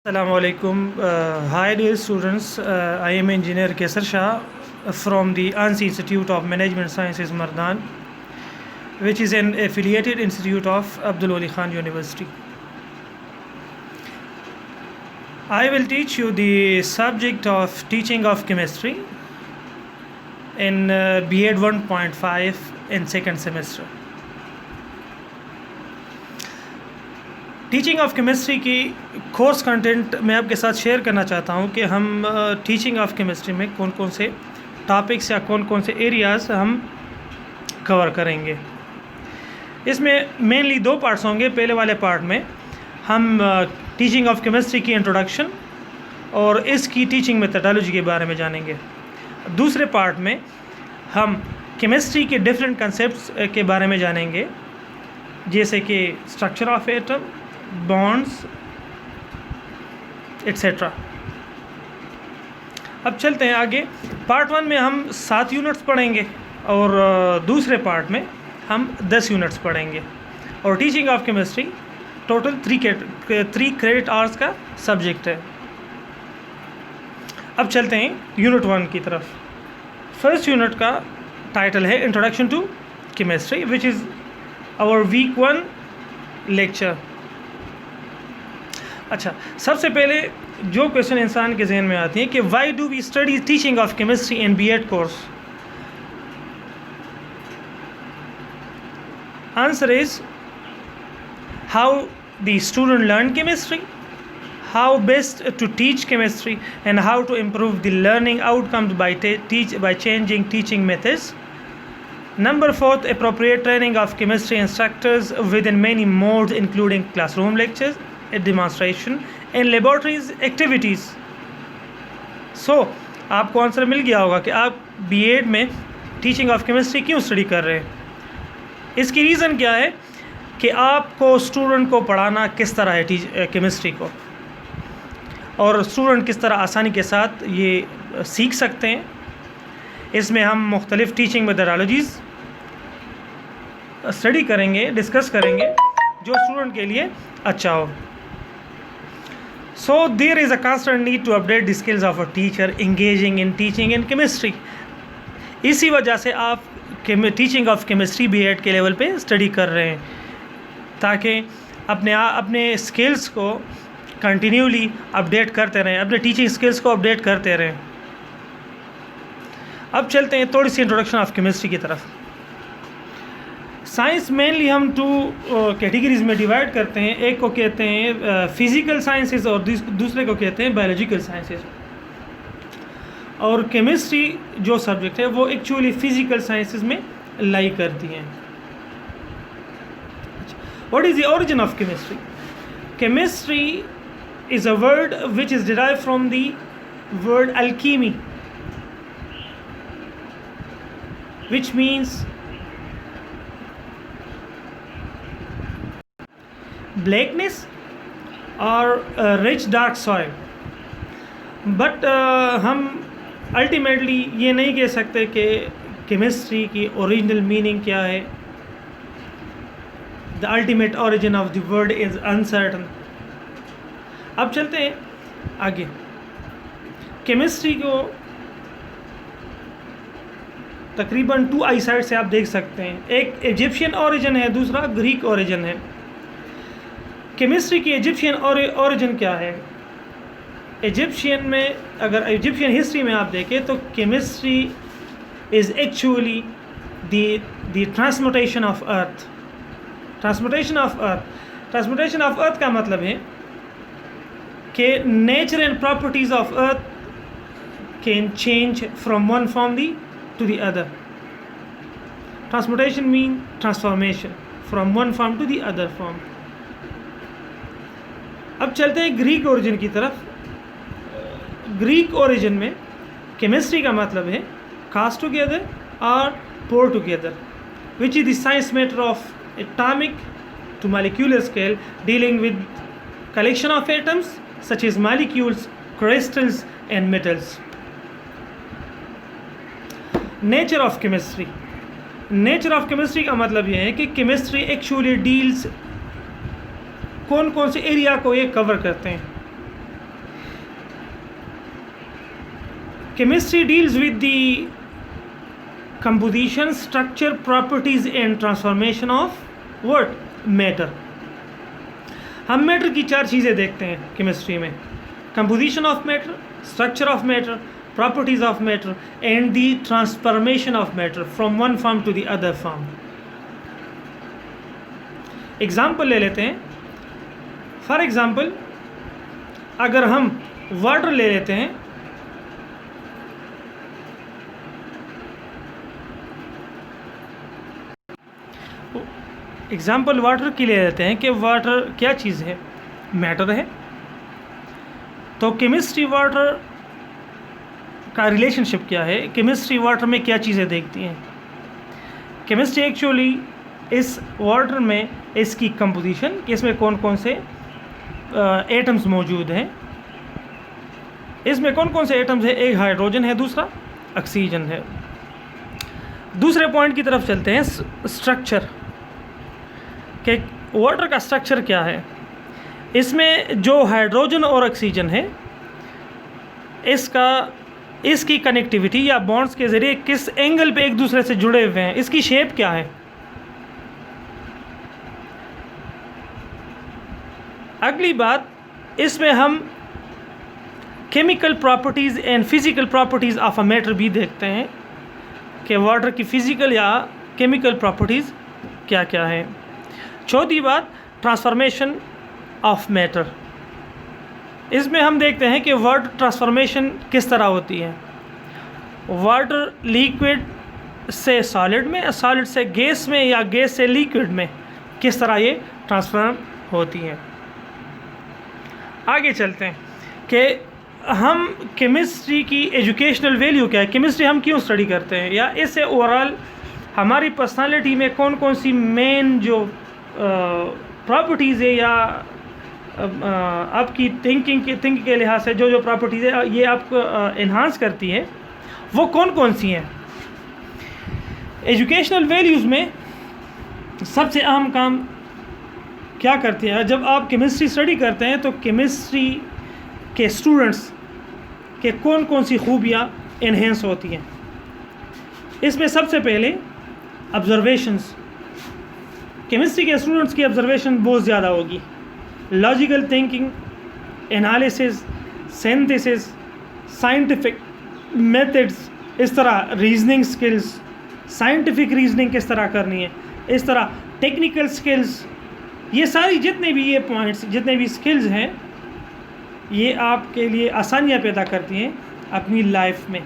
Assalamualaikum. Hi dear students, I am Engineer Kesar Shah from the ANSI Institute of Management Sciences Mardan, which is an affiliated institute of Abdul Wali Khan University. I will teach you the subject of teaching of chemistry in B.Ed 1.5 in second semester. Teaching of chemistry की course content मैं आपके साथ share करना चाहता हूं कि हम teaching of chemistry में कौन कौन से टॉपिक्स या कौन कौन से एरियाज़ हम कवर करेंगे। इसमें मेनली दो पार्ट्स होंगे। पहले वाले पार्ट में हम टीचिंग ऑफ केमिस्ट्री की इंट्रोडक्शन और इसकी टीचिंग मेथडोलॉजी के बारे में जानेंगे। दूसरे पार्ट में हम केमिस्ट्री के डिफरेंट कंसेप्ट्स के बारे में जानेंगे, जैसे कि structure of atom, bonds etcetera. अब चलते हैं आगे। पार्ट 1 में हम 7 यूनिट्स पढ़ेंगे और दूसरे पार्ट में हम 10 यूनिट्स पढ़ेंगे। और teaching of chemistry total 3 credit hours का सब्जेक्ट है। अब चलते हैं यूनिट 1 की तरफ। फर्स्ट यूनिट का टाइटल है introduction to chemistry, which is our week 1 lecture. अच्छा, सबसे पहले जो क्वेश्चन इंसान के जहन में आती है कि why do we study teaching of chemistry in B.Ed course. Answer is how the student learn chemistry, how best to teach chemistry, and how to improve the learning outcomes by changing teaching methods. Number 4, appropriate training of chemistry instructors within many modes including classroom lectures, demonstration and laboratories activities. So, आपको answer मिल गया होगा कि आप B.Ed में teaching of chemistry क्यों study कर रहे हैं। इसकी रीज़न क्या है कि आपको स्टूडेंट को पढ़ाना किस तरह है केमिस्ट्री को, और स्टूडेंट किस तरह आसानी के साथ ये सीख सकते हैं। इसमें हम मुख्तलिफ़ टीचिंग मेथडोलॉजीज़ स्टडी करेंगे, डिस्कस करेंगे, जो स्टूडेंट के लिए अच्छा हो। So there is a constant need to update the skills of a teacher engaging in teaching in chemistry. इसी वजह से आप टीचिंग ऑफ केमिस्ट्री B.Ed के लेवल पे स्टडी कर रहे हैं, ताकि अपने स्किल्स को कंटिन्यूली अपडेट करते रहें, अपने टीचिंग स्किल्स को अपडेट करते रहें। अब चलते हैं थोड़ी सी इंट्रोडक्शन ऑफ केमिस्ट्री की तरफ। साइंस मेनली हम 2 कैटेगरीज में डिवाइड करते हैं। एक को कहते हैं फिज़िकल साइंसेज और दूसरे को कहते हैं बायोलॉजिकल साइंसेज। और केमिस्ट्री जो सब्जेक्ट है वो एक्चुअली फिज़िकल साइंसेज में लाई करती हैं। What is the origin of chemistry? Chemistry is a word which is derived from the word alchemy, which means blackness or a rich dark soil. But हम ultimately ये नहीं कह सकते कि केमिस्ट्री की ओरिजिनल मीनिंग क्या है। The ultimate origin of the word is uncertain. अब चलते हैं आगे। केमिस्ट्री को तकरीबन 2 आईसाइट से आप देख सकते हैं। एक इजिप्शियन ओरिजिन है, दूसरा ग्रीक ओरिजिन है। केमिस्ट्री की इजिप्शियन ओरिजिन क्या है? इजिप्शियन में, अगर इजिप्शियन हिस्ट्री में आप देखें तो chemistry is actually the transmutation of earth. Transmutation of earth का मतलब है कि nature and properties of earth can change from one form to the other. Transmutation mean transformation from one form to the other form. अब चलते हैं Greek origin की तरफ। Greek origin में केमिस्ट्री का मतलब है cast together or pour together, which is the science matter of atomic to molecular scale dealing with collection of atoms such as molecules, crystals and metals. Nature of chemistry. Nature of chemistry का मतलब यह है कि chemistry actually deals कौन कौन से area को ये कवर करते हैं। chemistry deals with the composition, structure, properties and transformation of what? Matter. हम मैटर की 4 चीज़ें देखते हैं केमिस्ट्री में: composition of matter, structure of matter, properties of matter and the transformation of matter from one form to the other form. Example ले लेते हैं। For example, अगर हम वाटर ले लेते हैं, एग्जाम्पल वाटर की ले लेते हैं कि वाटर क्या चीज़ है? मैटर है। तो केमिस्ट्री वाटर का रिलेशनशिप क्या है? केमिस्ट्री वाटर में क्या चीज़ें देखती हैं? केमिस्ट्री एक्चुअली इस वाटर में इसकी कंपोजिशन, कि इसमें कौन कौन से एटम्स मौजूद हैं, इसमें कौन कौन से एटम्स है? एक हाइड्रोजन है, दूसरा ऑक्सीजन है। दूसरे पॉइंट की तरफ चलते हैं, स्ट्रक्चर के वाटर का स्ट्रक्चर क्या है। इसमें जो हाइड्रोजन और ऑक्सीजन है, इसकी कनेक्टिविटी या बॉन्ड्स के ज़रिए किस एंगल पे एक दूसरे से जुड़े हुए हैं, इसकी शेप क्या है। अगली बात, इसमें हम chemical properties and physical properties of a matter भी देखते हैं कि वाटर की फ़िज़िकल या केमिकल प्रॉपर्टीज़ क्या क्या हैं। चौथी बात, ट्रांसफॉर्मेशन ऑफ मैटर। इसमें हम देखते हैं कि वाटर ट्रांसफॉर्मेशन किस तरह होती है। वाटर लिक्विड से सॉलिड में, सॉलिड से गैस में या गैस से लिक्विड में किस तरह ये ट्रांसफॉर्म होती हैं। आगे चलते हैं कि हम केमिस्ट्री की एजुकेशनल वैल्यू क्या है, केमिस्ट्री हम क्यों स्टडी करते हैं, या इससे ओवरऑल हमारी पर्सनालिटी में कौन कौन सी मेन जो प्रॉपर्टीज़ है या आपकी थिंकिंग के लिहाज से जो प्रॉपर्टीज़ है ये आपको इन्हांस करती है, वो कौन कौन सी हैं। एजुकेशनल वैल्यूज़ में सबसे अहम काम क्या करती है? जब आप केमिस्ट्री स्टडी करते हैं तो केमिस्ट्री के स्टूडेंट्स के कौन कौन सी खूबियाँ इन्हेंस होती हैं। इसमें सबसे पहले ऑब्जर्वेशंस, केमिस्ट्री के स्टूडेंट्स की ऑब्जर्वेशन बहुत ज़्यादा होगी। Logical thinking, analysis, synthesis, scientific methods, इस तरह रीजनिंग स्किल्स, साइंटिफिक रीजनिंग किस तरह करनी है, इस तरह टेक्निकल स्किल्स, ये सारी जितने भी ये पॉइंट्स, जितने भी स्किल्स हैं, ये आपके लिए आसानियाँ पैदा करती हैं अपनी लाइफ में।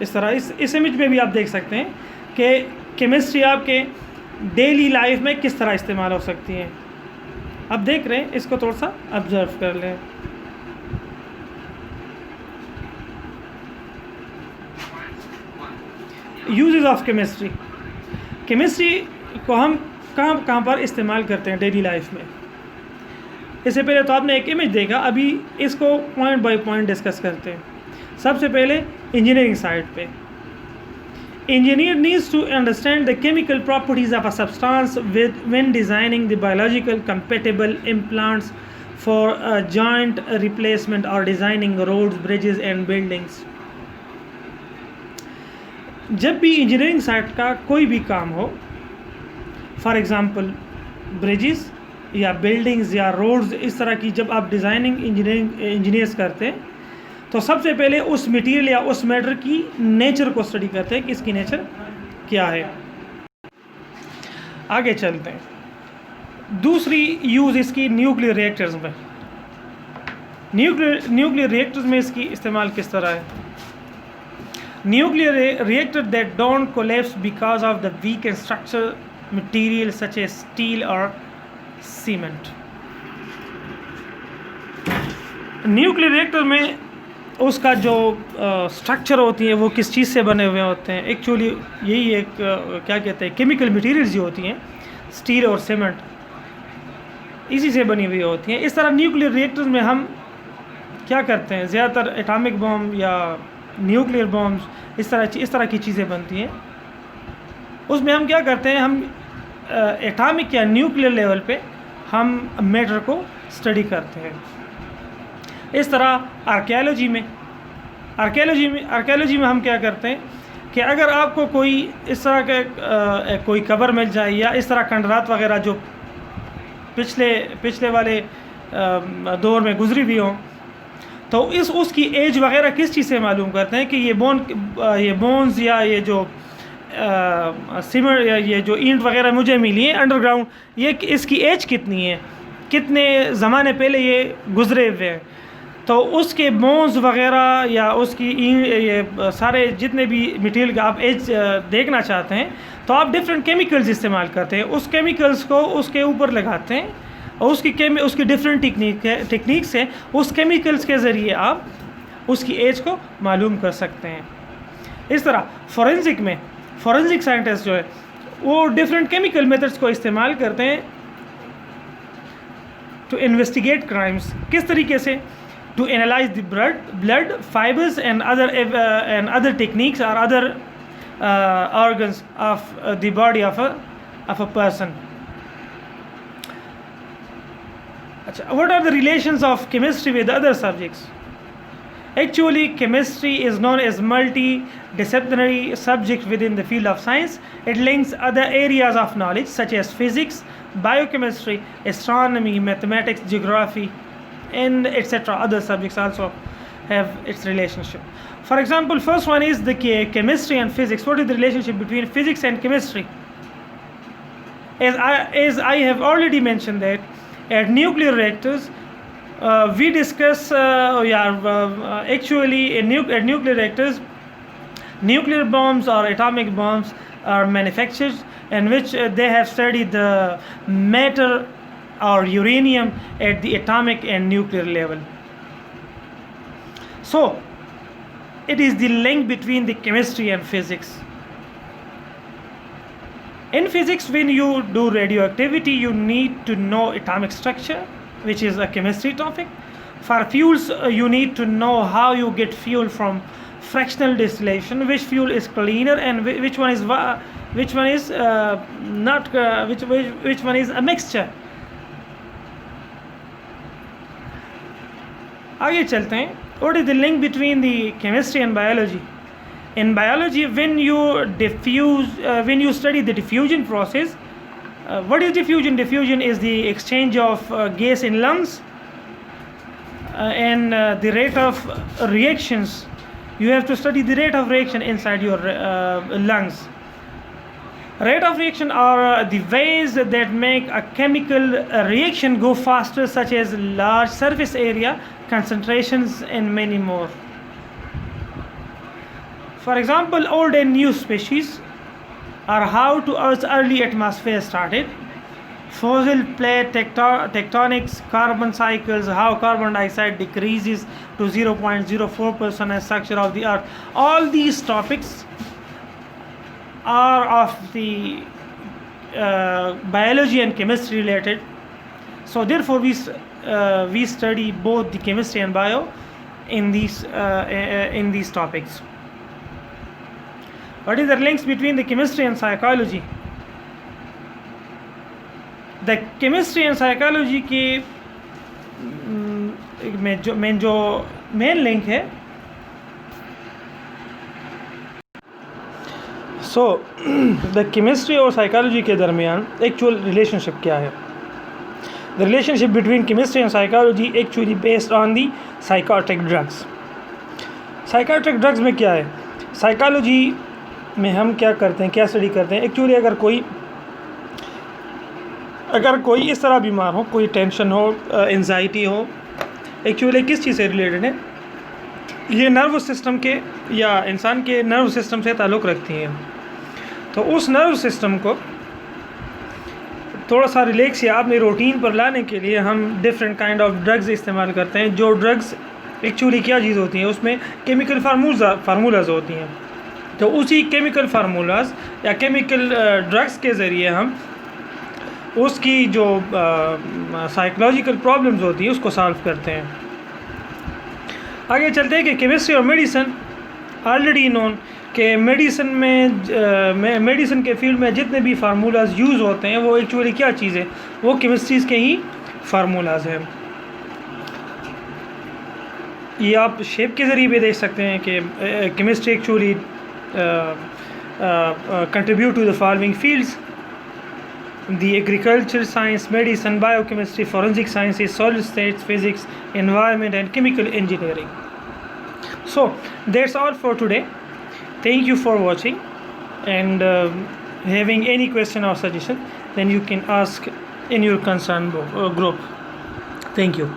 इस तरह इस इमेज में भी आप देख सकते हैं कि केमिस्ट्री आपके डेली लाइफ में किस तरह इस्तेमाल हो सकती है। आप देख रहे हैं, इसको थोड़ा सा ऑब्जर्व कर लें। यूजेस ऑफ केमिस्ट्री, केमिस्ट्री को हम कहाँ पर इस्तेमाल करते हैं डेली लाइफ में। इससे पहले तो आपने एक इमेज देखा, अभी इसको पॉइंट बाय पॉइंट डिस्कस करते हैं। सबसे पहले इंजीनियरिंग साइड पे, engineer needs to understand the chemical properties of a substance when designing the biological compatible implants for a joint replacement or designing roads, bridges and buildings। जब भी engineering side का कोई भी काम हो, फॉर एग्जांपल ब्रिजेस या buildings या roads, इस तरह की जब आप डिज़ाइनिंग इंजीनियर्स करते हैं तो सबसे पहले उस मटेरियल या उस मैटर की नेचर को स्टडी करते हैं कि इसकी नेचर क्या है। आगे चलते हैं। दूसरी यूज़ इसकी न्यूक्लियर रिएक्टर्स में। न्यूक्लियर रिएक्टर्स में इसकी इस्तेमाल किस तरह है? Nuclear reactor that don't collapse because of the weak and structure material such as steel और सीमेंट। न्यूक्लियर रिएक्टर में उसका जो स्ट्रक्चर होती है वो किस चीज़ से बने हुए होते हैं? एक्चुअली यही एक क्या कहते हैं, केमिकल मटेरियल्स जो होती हैं, स्टील और सीमेंट, इसी से बनी हुई होती हैं। इस तरह न्यूक्लियर रिएक्टर्स में हम क्या करते हैं, ज़्यादातर एटॉमिक बॉम्ब या न्यूक्लियर बॉम्ब्स इस तरह की चीज़ें बनती हैं। उसमें हम क्या करते हैं, हम एटॉमिक या न्यूक्लियर लेवल पे हम मैटर को स्टडी करते हैं। इस तरह आर्कियोलॉजी में हम क्या करते हैं कि अगर आपको कोई इस तरह का कोई कब्र मिल जाए या इस तरह खंडरात वगैरह जो पिछले वाले दौर में गुजरी हुई हों, तो उसकी एज वगैरह किस चीज़ से मालूम करते हैं कि ये बोन्स या ये जो सीमेंट या ये जो ईंट वगैरह मुझे मिली है अंडरग्राउंड, ये इसकी एज कितनी है, कितने ज़माने पहले ये गुजरे हुए हैं। तो उसके बोन्स वगैरह या उसकी ये सारे जितने भी मटेरियल का आप एज देखना चाहते हैं, तो आप डिफरेंट केमिकल्स इस्तेमाल करते हैं। उस केमिकल्स को उसके ऊपर लगाते हैं और उसकी डिफरेंट टेक्निक्स है, उस केमिकल्स के ज़रिए आप उसकी एज को मालूम कर सकते हैं। इस तरह फॉरेंसिक साइंटिस्ट जो है वो डिफरेंट केमिकल मेथड्स को इस्तेमाल करते हैं टू इन्वेस्टिगेट क्राइम्स। किस तरीके से? To analyse the blood fibres and other techniques or other organs of the body of a person. अच्छा, what are the relations of chemistry with other subjects? Actually, chemistry is known as multidisciplinary subject within the field of science. It links other areas of knowledge such as physics, biochemistry, astronomy, mathematics, geography, and etc. Other subjects also have its relationship. For example, first one is the chemistry and physics. What is the relationship between physics and chemistry? As I have already mentioned that at nuclear reactors, we discuss actually at nuclear reactors, nuclear bombs or atomic bombs are manufactured in which they have studied the matter or uranium at the atomic and nuclear level. So it is the link between the chemistry and physics. In physics, when you do radioactivity, you need to know atomic structure, which is a chemistry topic. For fuels, you need to know how you get fuel from fractional distillation, which fuel is cleaner and which one is a mixture. आगे चलते हैं. What is the link between the chemistry and biology? In biology, when you study the diffusion process, what is diffusion? Diffusion is the exchange of gas in lungs and the rate of reactions. You have to study the rate of reaction inside your lungs. Rate of reaction are the ways that make a chemical reaction go faster, such as large surface area, concentrations, and many more. For example, old and new species are how to Earth's early atmosphere started, fossil plate tectonics, carbon cycles, how carbon dioxide decreases to 0.04% as structure of the Earth. All these topics are of the biology and chemistry related. So therefore, we study both the chemistry and bio in these topics. What is the links between the chemistry and psychology? The chemistry and psychology के main link है. So the chemistry और psychology के दरमियान actual relationship क्या है? The relationship between chemistry and psychology actually based on the psychotropic drugs. Psychotropic drugs में क्या है? Psychology में हम क्या करते हैं, क्या स्टडी करते हैं? एक्चुअली अगर कोई इस तरह बीमार हो, कोई टेंशन हो, एंजाइटी हो, एक्चुअली किस चीज़ से रिलेटेड है? ये नर्व सिस्टम के या इंसान के नर्व सिस्टम से ताल्लुक़ रखती हैं. तो उस नर्व सिस्टम को थोड़ा सा रिलैक्स या अपने रूटीन पर लाने के लिए हम डिफरेंट काइंड ऑफ ड्रग्स इस्तेमाल करते हैं. जो ड्रग्स एक्चुअली क्या चीज़ होती हैं, उसमें केमिकल फार्मूलाज होती हैं. तो उसी केमिकल फार्मूलाज या केमिकल ड्रग्स के ज़रिए हम उसकी जो साइकोलॉजिकल प्रॉब्लम्स होती हैं उसको सॉल्व करते हैं. आगे चलते हैं कि केमिस्ट्री और मेडिसिन ऑलरेडी नोन कि मेडिसिन के फील्ड में जितने भी फार्मूलाज यूज़ होते हैं वो एक्चुअली क्या चीज़ है, वो केमिस्ट्रीज़ के ही फार्मूलाज हैं. ये आप शेप के ज़रिए भी देख सकते हैं कि chemistry actually contribute to the following fields: the agriculture science, medicine, biochemistry, forensic sciences, solid states physics, environment, and chemical engineering. So that's all for today. Thank you for watching, and having any question or suggestion, then you can ask in your concern group. Thank you.